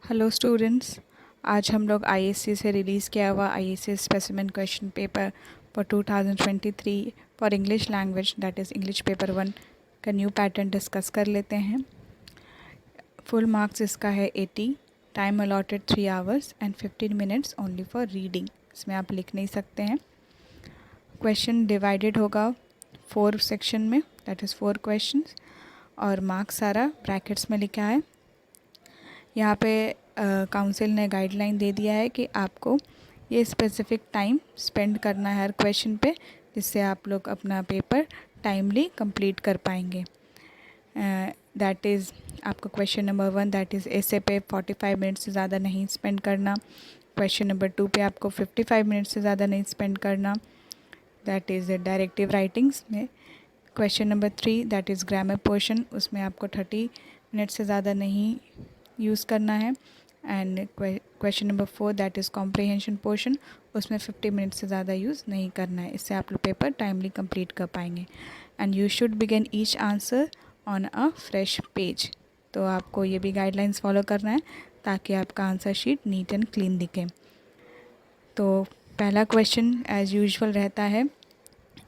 Hello students. आज हम लोग आईएससी से रिलीज़ किया हुआ ISC specimen question paper for 2023 for English language that is English paper 1 का न्यू पैटर्न डिस्कस कर लेते हैं। फुल मार्क्स इसका है 80, time allotted 3 hours and 15 minutes only for reading. इसमें आप लिख नहीं सकते हैं। क्वेश्चन डिवाइडेड होगा 4 सेक्शन में, दैट इज़ 4 क्वेश्चंस, और मार्क्स सारा ब्रैकेट्स में लिखा है। यहाँ पे काउंसिल ने गाइडलाइन दे दिया है कि आपको ये स्पेसिफिक टाइम स्पेंड करना है हर क्वेश्चन पे, जिससे आप लोग अपना पेपर टाइमली कंप्लीट कर पाएंगे। दैट इज़ आपको क्वेश्चन नंबर 1 दैट इज़ ऐसे पे 45 मिनट से ज़्यादा नहीं स्पेंड करना। क्वेश्चन नंबर 2 पे आपको 55 मिनट से ज़्यादा नहीं स्पेंड करना, दैट इज़ डायरेक्टिव राइटिंग्स में। Question number 3 that is grammar portion, उसमें आपको 30 मिनट से ज़्यादा नहीं यूज़ करना है। And question number 4 that is comprehension portion, उसमें 50 मिनट से ज़्यादा यूज़ नहीं करना है। इससे आप लोग पेपर टाइमली कंप्लीट कर पाएंगे। And you should begin each answer on a fresh page. तो आपको ये भी गाइडलाइंस फॉलो करना है ताकि आपका answer sheet neat and clean दिखे। तो पहला क्वेश्चन एज़ यूजुअल रहता है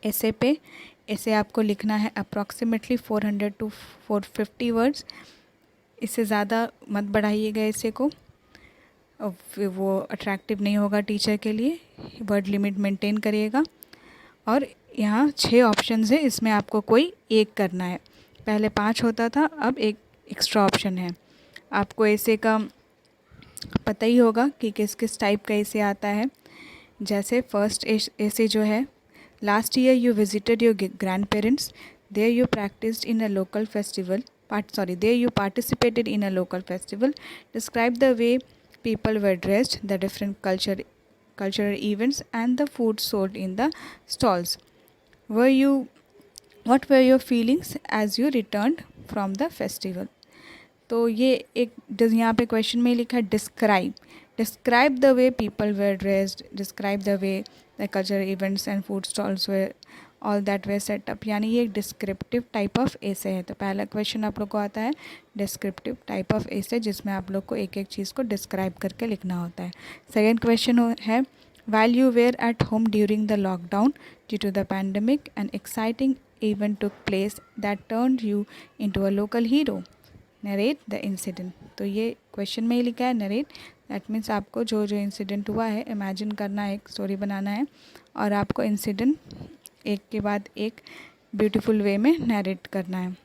ऐसे पे। ऐसे आपको लिखना है अप्रॉक्सीमेटली 400 to 450 वर्ड्स। इससे ज़्यादा मत बढ़ाइएगा ऐसे को, फिर वो अट्रैक्टिव नहीं होगा टीचर के लिए। वर्ड लिमिट मेंटेन करिएगा। और यहाँ 6 ऑप्शंस है, इसमें आपको कोई एक करना है। पहले 5 होता था, अब एक एक्स्ट्रा ऑप्शन है। आपको ऐसे का पता ही होगा कि किस किस टाइप का ऐसे आता है। जैसे फर्स्ट ऐसे जो है, last year you visited your grandparents, there you practised in a local festival there you participated in a local festival. Describe the way people were dressed, the different cultural events and the food sold in the stalls. What were your feelings as you returned from the festival? तो ये एक यहाँ पे question में लिखा है describe the way people were dressed, describe the way the cultural events and food stalls were all that way set up, यानी ये एक डिस्क्रिप्टिव टाइप ऑफ एसे है। तो पहला क्वेश्चन आप लोग को आता है डिस्क्रिप्टिव टाइप ऑफ एसे, जिसमें आप लोग को एक एक चीज़ को डिस्क्राइब करके लिखना होता है। सेकेंड क्वेश्चन है while you were at home during the lockdown due to the pandemic, an exciting event took place that turned you into a local hero. Narrate the incident. तो ये क्वेश्चन में ही लिखा है नरेट, दैट मीन्स आपको जो जो incident हुआ है इमेजिन करना है, एक स्टोरी बनाना है और आपको इंसिडेंट एक के बाद एक ब्यूटीफुल वे में नरेट करना है।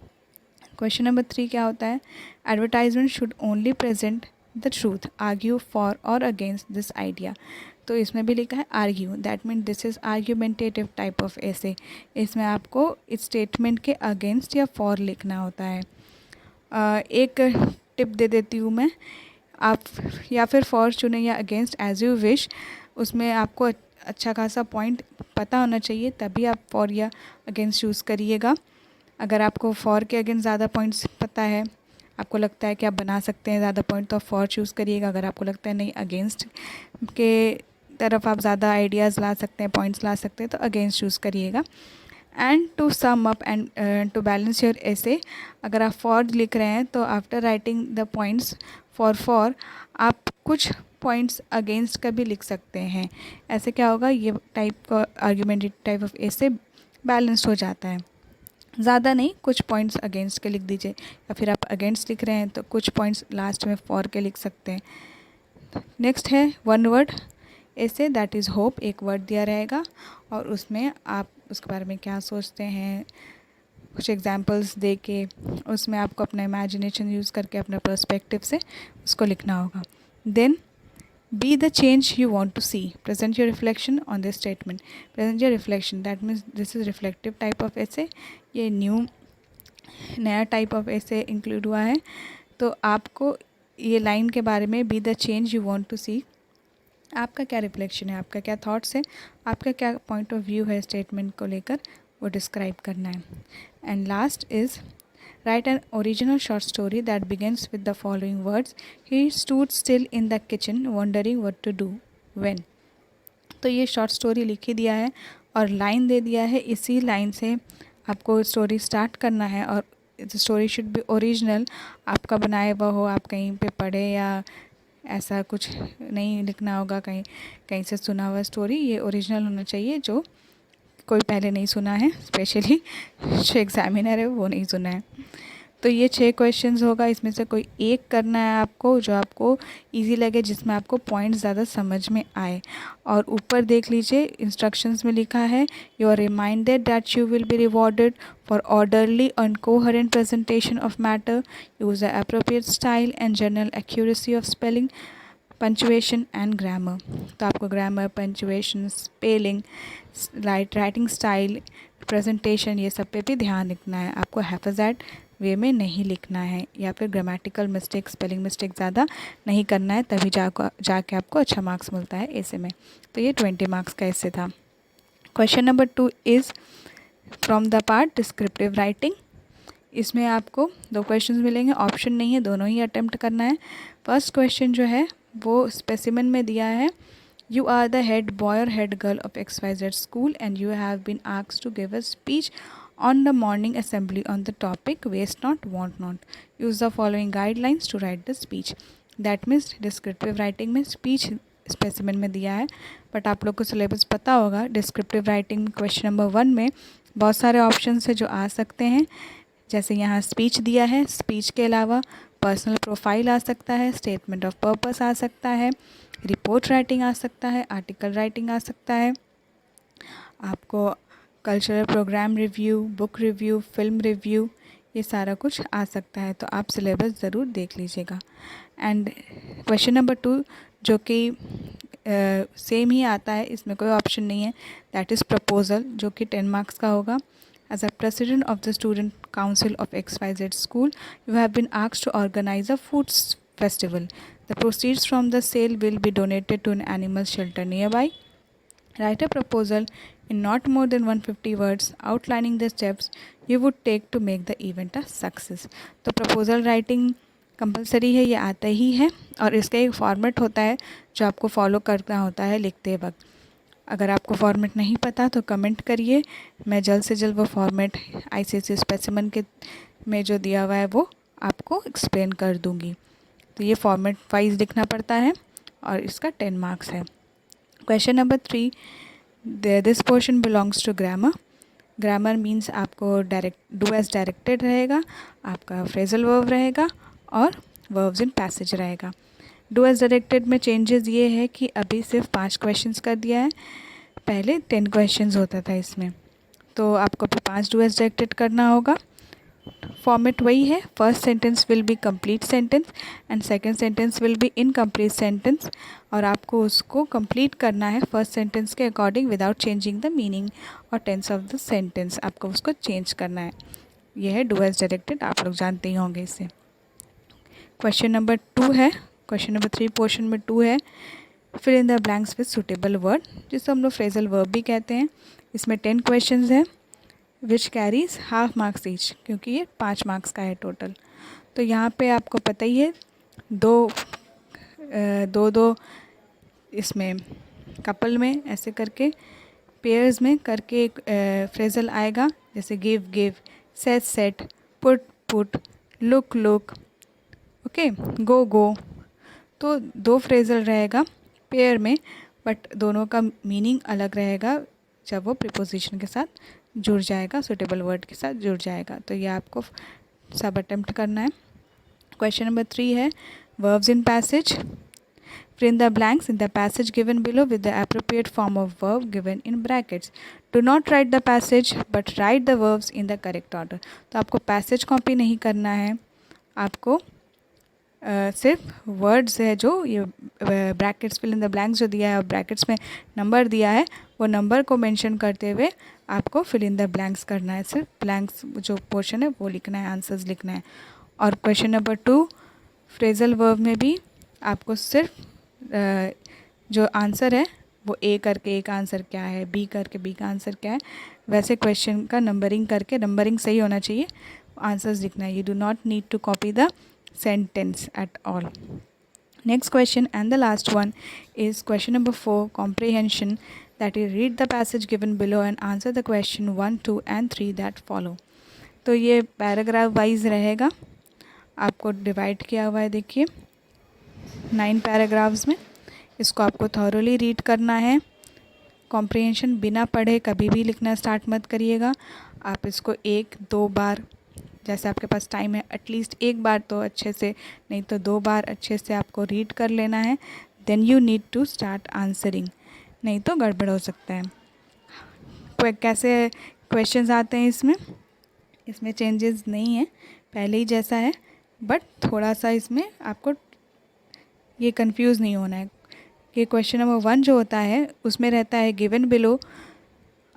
क्वेश्चन नंबर 3 क्या होता है, advertisement should only present the truth, argue for और अगेंस्ट दिस आइडिया। तो इसमें भी लिखा है argue, that mean this is argumentative type of ऐसे। इसमें आपको इस स्टेटमेंट के अगेंस्ट या फॉर लिखना होता है। एक टिप दे देती हूँ मैं, आप या फिर फॉर चुने या अगेंस्ट एज यू विश। उसमें आपको अच्छा खासा पॉइंट पता होना चाहिए, तभी आप फॉर या अगेंस्ट चूज़ करिएगा। अगर आपको फॉर के अगेंस्ट ज़्यादा पॉइंट्स पता है, आपको लगता है कि आप बना सकते हैं ज़्यादा पॉइंट, तो आप फॉर चूज़ करिएगा। अगर आपको लगता है नहीं अगेंस्ट के तरफ आप ज़्यादा आइडियाज़ ला सकते हैं, पॉइंट्स ला सकते हैं, तो अगेंस्ट चूज़ करिएगा। And to sum up and to balance your essay, अगर आप फॉर लिख रहे हैं तो after writing the points for आप कुछ पॉइंट्स अगेंस्ट का भी लिख सकते हैं। ऐसे क्या होगा, ये टाइप का आर्ग्यूमेंटेटिव टाइप ऑफ ऐसे बैलेंस्ड हो जाता है। ज़्यादा नहीं, कुछ पॉइंट्स अगेंस्ट के लिख दीजिए, या फिर आप अगेंस्ट लिख रहे हैं तो कुछ पॉइंट्स लास्ट में फॉर के लिख सकते हैं। नेक्स्ट है वन वर्ड ऐसे, दैट इज़ होप। एक वर्ड दिया रहेगा और उसमें आप उसके बारे में क्या सोचते हैं, कुछ एग्जांपल्स दे के उसमें आपको अपना इमेजिनेशन यूज़ करके अपने पर्सपेक्टिव से उसको लिखना होगा। Then be the change you want to see, present your reflection on this statement. Present your reflection, that means this is reflective type of essay. ये नया टाइप ऑफ ऐसे इंक्लूड हुआ है। तो आपको ये लाइन के बारे में be the change you want to see, आपका क्या रिफ्लेक्शन है, आपका क्या थॉट्स है, आपका क्या पॉइंट ऑफ व्यू है स्टेटमेंट को लेकर, वो डिस्क्राइब करना है। And last is write an original short story that begins with the following words, he stood still in the kitchen wondering what to do when. तो ये शॉर्ट स्टोरी लिख ही दिया है और लाइन दे दिया है, इसी लाइन से आपको स्टोरी स्टार्ट करना है। और स्टोरी शुड बी ओरिजिनल, आपका बनाया हुआ हो, आप कहीं पे पढ़े या ऐसा कुछ नहीं लिखना होगा कहीं कहीं से सुना हुआ स्टोरी, ये ओरिजिनल होना चाहिए जो कोई पहले नहीं सुना है, स्पेशली जो एग्ज़ामिनर है वो नहीं सुना है। तो ये 6 क्वेश्चंस होगा, इसमें से कोई एक करना है आपको जो आपको इजी लगे, जिसमें आपको पॉइंट्स ज़्यादा समझ में आए। और ऊपर देख लीजिए इंस्ट्रक्शंस में लिखा है, you are reminded that you will be rewarded for orderly and coherent presentation of matter, use the appropriate style and general accuracy of spelling, punctuation and grammar. तो आपको grammar, punctuation, spelling, writing style, presentation, ये सब पे भी ध्यान रखना है। आपको हैफेज़ेड वे में नहीं लिखना है या फिर ग्रामेटिकल मिस्टेक, स्पेलिंग मिस्टेक ज़्यादा नहीं करना है, तभी जाके आपको अच्छा मार्क्स मिलता है ऐसे में। तो ये 20 मार्क्स का ऐसे था। Question number 2 is from the part descriptive writing. इसमें आपको 2 क्वेश्चंस मिलेंगे, ऑप्शन नहीं है, दोनों ही अटेम्प्ट करना है। फर्स्ट क्वेश्चन जो है वो स्पेसिमेन में दिया है, you are the head boy और head girl of XYZ school and you have been asked to give a speech on the morning assembly on the topic waste not, want not. Use the following guidelines to write the speech. That means descriptive writing में speech specimen में दिया है, but आप लोग को syllabus पता होगा। Descriptive writing question number 1 में बहुत सारे ऑप्शन है जो आ सकते हैं, जैसे यहाँ स्पीच दिया है, स्पीच के अलावा पर्सनल प्रोफाइल आ सकता है, स्टेटमेंट ऑफ पर्पस आ सकता है, रिपोर्ट राइटिंग आ सकता है, आर्टिकल राइटिंग आ सकता है, आपको cultural programme review, book review, film review, ये सारा कुछ आ सकता है। तो आप सिलेबस ज़रूर देख लीजिएगा। एंड क्वेश्चन नंबर 2 जो कि सेम ही आता है, इसमें कोई ऑप्शन नहीं है, दैट इज़ प्रपोजल, जो कि 10 मार्क्स का होगा। As a president of the student council of XYZ school you have been asked to organize a food festival, the proceeds from the sale will be donated to an animal shelter nearby. Write a proposal in not more than 150 words outlining the steps you would take to make the event a success. तो proposal writing compulsory है, ये आता ही है, और इसका एक format होता है जो आपको फॉलो करना होता है लिखते वक्त। अगर आपको फॉर्मेट नहीं पता तो कमेंट करिए, मैं जल्द से जल्द वो फॉर्मेट ICSE स्पेसिमन के में जो दिया हुआ है वो आपको एक्सप्लेन कर दूँगी। तो ये फॉर्मेट वाइज लिखना पड़ता है और इसका 10 मार्क्स है। Question number 3, this portion belongs to grammar. Grammar means आपको डू एज डायरेक्टेड रहेगा, आपका फ्रेजल वर्ब रहेगा और वर्ब्स इन पैसेज रहेगा। डू एज डायरेक्टेड में चेंजेस ये है कि अभी सिर्फ 5 क्वेश्चंस कर दिया है, पहले 10 क्वेश्चंस होता था इसमें, तो आपको अभी 5 डू एज डायरेक्टेड करना होगा। फॉर्मेट वही है, first sentence will be complete sentence and second sentence will be incomplete sentence, और आपको उसको कंप्लीट करना है फर्स्ट सेंटेंस के according without changing the meaning और टेंस ऑफ द सेंटेंस, आपको उसको चेंज करना है। यह है डू एज डायरेक्टेड, आप लोग जानते ही होंगे इसे। क्वेश्चन नंबर 2 है, क्वेश्चन नंबर 3 पोर्शन में 2 है, fill in the blanks with suitable word, जिसको हम लोग फ्रेजल वर्ब भी कहते हैं। इसमें 10 क्वेश्चन है which carries half marks each, क्योंकि ये 5 मार्क्स का है टोटल। तो यहाँ पे आपको पता ही है दो इसमें कपल में ऐसे करके, पेयर्स में करके एक फ्रेजल आएगा, जैसे give give, set set, put put, look look, okay, go go. तो 2 फ्रेजल रहेगा पेयर में, बट दोनों का मीनिंग अलग रहेगा जब वो प्रीपोजिशन के साथ जुड़ जाएगा, सुटेबल वर्ड के साथ जुड़ जाएगा। तो ये आपको सब अटेम्प्ट करना है। क्वेश्चन नंबर 3 है verbs in passage, fill in the blanks in the passage given below with the appropriate form of verb given in brackets. Do not write the passage but write the verbs in the correct order. तो आपको passage copy नहीं करना है, आपको सिर्फ words है जो ये brackets, fill in the blanks जो दिया है और ब्रैकेट्स में नंबर दिया है, वो नंबर को मेंशन करते हुए आपको फिल इन द ब्लैंक्स करना है, सिर्फ ब्लैंक्स जो पोर्शन है वो लिखना है, आंसर्स लिखना है। और क्वेश्चन नंबर 2 फ्रेजल वर्ब में भी आपको सिर्फ जो आंसर है वो ए करके ए का आंसर क्या है, बी करके बी का आंसर क्या है, वैसे क्वेश्चन का नंबरिंग करके, नंबरिंग सही होना चाहिए, आंसर्स लिखना है। You do not need to copy the sentence at all. Next question and the last one is question number 4, comprehension, that is read the passage given below and answer the question 1, 2 and 3 that follow. तो ये paragraph wise रहेगा, आपको divide किया हुआ है, देखिए 9 paragraphs में। इसको आपको थॉरोली रीड करना है। कॉम्प्रिहेंशन बिना पढ़े कभी भी लिखना स्टार्ट मत करिएगा। आप इसको 1-2 बार, जैसे आपके पास टाइम है, एटलीस्ट 1 बार तो अच्छे से, नहीं तो 2 बार अच्छे से आपको रीड कर लेना है। Then you need to start answering, नहीं तो गड़बड़ हो सकता है। कैसे क्वेश्चंस आते हैं इसमें चेंजेस नहीं है, पहले ही जैसा है, बट थोड़ा सा इसमें आपको ये कंफ्यूज नहीं होना है कि क्वेश्चन नंबर 1 जो होता है उसमें रहता है given below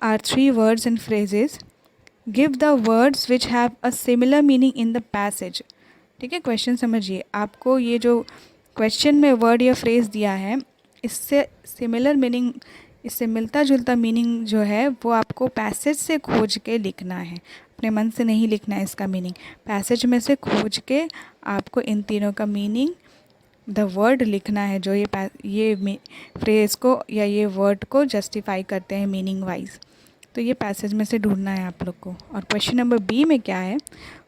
are 3 words and phrases, give the words which have a similar meaning in the passage. ठीक है, क्वेश्चन समझिए। आपको ये जो क्वेश्चन में वर्ड या फ्रेज दिया है, इससे सिमिलर मीनिंग, इससे मिलता जुलता मीनिंग जो है वो आपको पैसेज से खोज के लिखना है, अपने मन से नहीं लिखना है इसका मीनिंग। पैसेज में से खोज के आपको इन तीनों का मीनिंग, द वर्ड लिखना है जो ये फ्रेज को या ये वर्ड को जस्टिफाई करते हैं मीनिंग वाइज। तो ये पैसेज में से ढूंढना है आप लोग को। और क्वेश्चन नंबर बी में क्या है,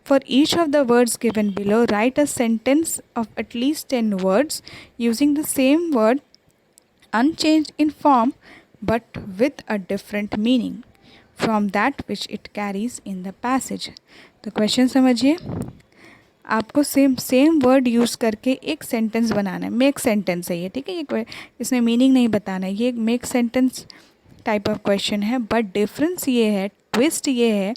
for each of the words given below right a sentence of at least 10 words using the same word unchanged in form but with a different meaning from that which it carries in the passage। तो question समझिए, आपको same word use करके एक sentence बनाना है। Make sentence है ये, ठीक है, ये इसमें मीनिंग नहीं बताना है, ये एक make sentence type of question है। बट डिफरेंस ये है, ट्विस्ट ये है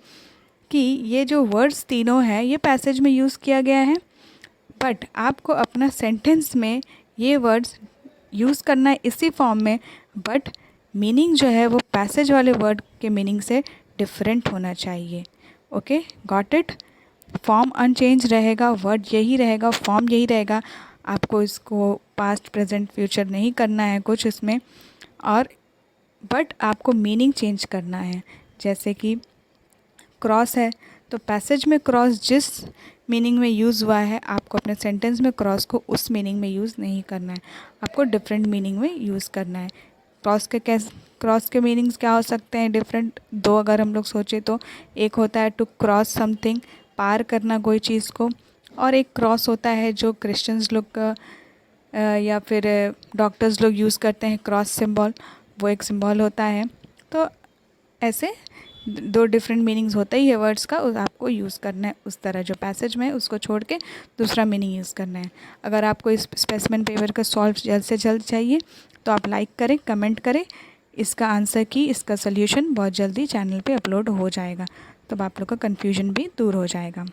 कि ये जो वर्ड्स तीनों हैं ये पैसेज में यूज़ किया गया है, बट आपको अपना सेंटेंस में ये वर्ड्स यूज़ करना है इसी फॉर्म में, बट मीनिंग जो है वो पैसेज वाले वर्ड के मीनिंग से डिफरेंट होना चाहिए। Okay, got it. Form unchanged रहेगा, वर्ड यही रहेगा, फॉर्म यही रहेगा। आपको इसको पास्ट प्रेजेंट फ्यूचर नहीं करना है कुछ इसमें, और बट आपको मीनिंग चेंज करना है। जैसे कि क्रॉस है, तो पैसेज में क्रॉस जिस मीनिंग में यूज़ हुआ है, आपको अपने सेंटेंस में क्रॉस को उस मीनिंग में यूज़ नहीं करना है, आपको डिफरेंट मीनिंग में यूज़ करना है। क्रॉस के मीनिंग्स क्या हो सकते हैं डिफरेंट, 2 अगर हम लोग सोचें तो। एक होता है टू क्रॉस समथिंग, पार करना कोई चीज़ को, और एक क्रॉस होता है जो क्रिश्चियंस लोग या फिर डॉक्टर्स लोग यूज़ करते हैं, क्रॉस सिंबल, वो एक सिंबल होता है। तो ऐसे 2 डिफरेंट मीनिंग्स होता ही है वर्ड्स का, आपको यूज़ करना है उस तरह, जो पैसेज में उसको छोड़ के दूसरा मीनिंग यूज़ करना है। अगर आपको इस स्पेसिमेन पेपर का सॉल्व जल्द से जल्द चाहिए तो आप लाइक करें, कमेंट करें, इसका आंसर की, इसका सल्यूशन बहुत जल्दी चैनल पे अपलोड हो जाएगा, तब आप लोग का कन्फ्यूजन भी दूर हो जाएगा।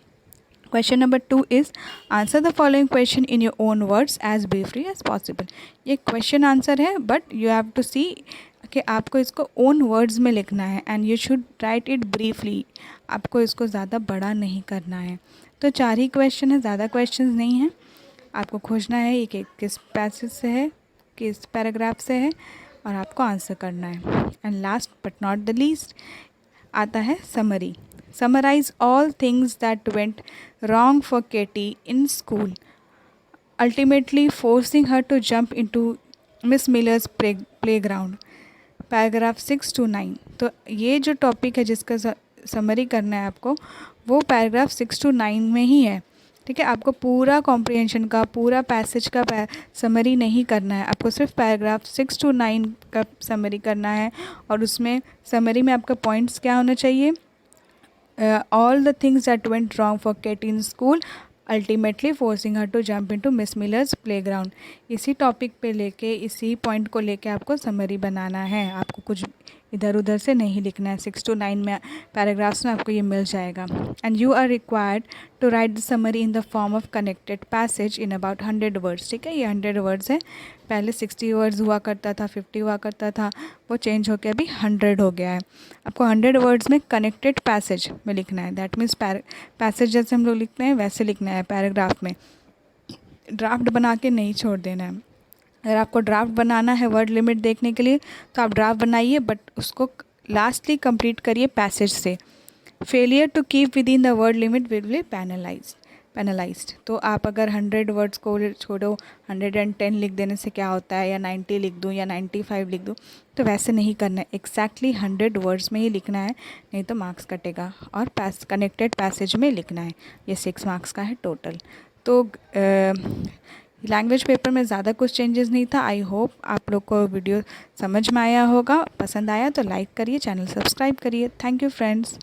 Question number 2 is answer the following question in your own words as briefly as possible. ये क्वेश्चन आंसर है, but you have to see कि आपको इसको ओन वर्ड्स में लिखना है, and you should write it briefly. आपको इसको ज़्यादा बड़ा नहीं करना है। तो 4 ही क्वेश्चन है, ज़्यादा क्वेश्चन नहीं हैं। आपको खोजना है ये कि किस पैसेज से है, किस पैराग्राफ से है, और आपको आंसर करना है। And last but not the least आता है summary. Summarize all things that went wrong for Katie in school, ultimately forcing her to jump into Miss Miller's playground। Paragraph 6 to 9। तो ये जो टॉपिक है जिसका समरी करना है आपको, वो पैराग्राफ 6 to 9 में ही है। ठीक है, आपको पूरा कॉम्प्रिहेंशन का, पूरा पैसेज का समरी नहीं करना है, आपको सिर्फ पैराग्राफ 6 to 9 का समरी करना है। और उसमें समरी में आपका पॉइंट्स क्या होना चाहिए, all the things that went wrong for Katie in school, ultimately forcing her to jump into Miss Miller's playground। इसी टॉपिक पे लेके, इसी पॉइंट को लेके आपको समरी बनाना है, आपको कुछ इधर उधर से नहीं लिखना है। 6 to 9 में पैराग्राफ्स में आपको ये मिल जाएगा। And you are required to write the summary in the form of connected passage in about 100 words. ठीक है, ये 100 वर्ड्स है। पहले 60 वर्ड्स हुआ करता था, 50 हुआ करता था, वो चेंज होकर अभी 100 हो गया है। आपको 100 वर्ड्स में कनेक्टेड पैसेज में लिखना है। दैट मीन्स पैसेज जैसे हम लोग लिखते हैं वैसे लिखना है पैराग्राफ में, ड्राफ्ट बना के नहीं छोड़ देना है। अगर आपको ड्राफ्ट बनाना है वर्ड लिमिट देखने के लिए तो आप ड्राफ्ट बनाइए, बट उसको लास्टली कंप्लीट करिए पैसेज से। Failure to keep within the word limit will be penalized. तो आप अगर 100 वर्ड्स को छोड़ो, 110 लिख देने से क्या होता है, या 90 लिख दूँ या 95 लिख दूँ, तो वैसे नहीं करना है। एक्जैक्टली 100 वर्ड्स में ही लिखना है, नहीं तो मार्क्स कटेगा। और कनेक्टेड पैसेज में लिखना है। ये 6 मार्क्स का है टोटल। तो लैंग्वेज पेपर में ज़्यादा कुछ चेंजेस नहीं था। आई होप आप लोग को वीडियो समझ में आया होगा। पसंद आया तो लाइक करिए, चैनल सब्सक्राइब करिए। Thank you friends.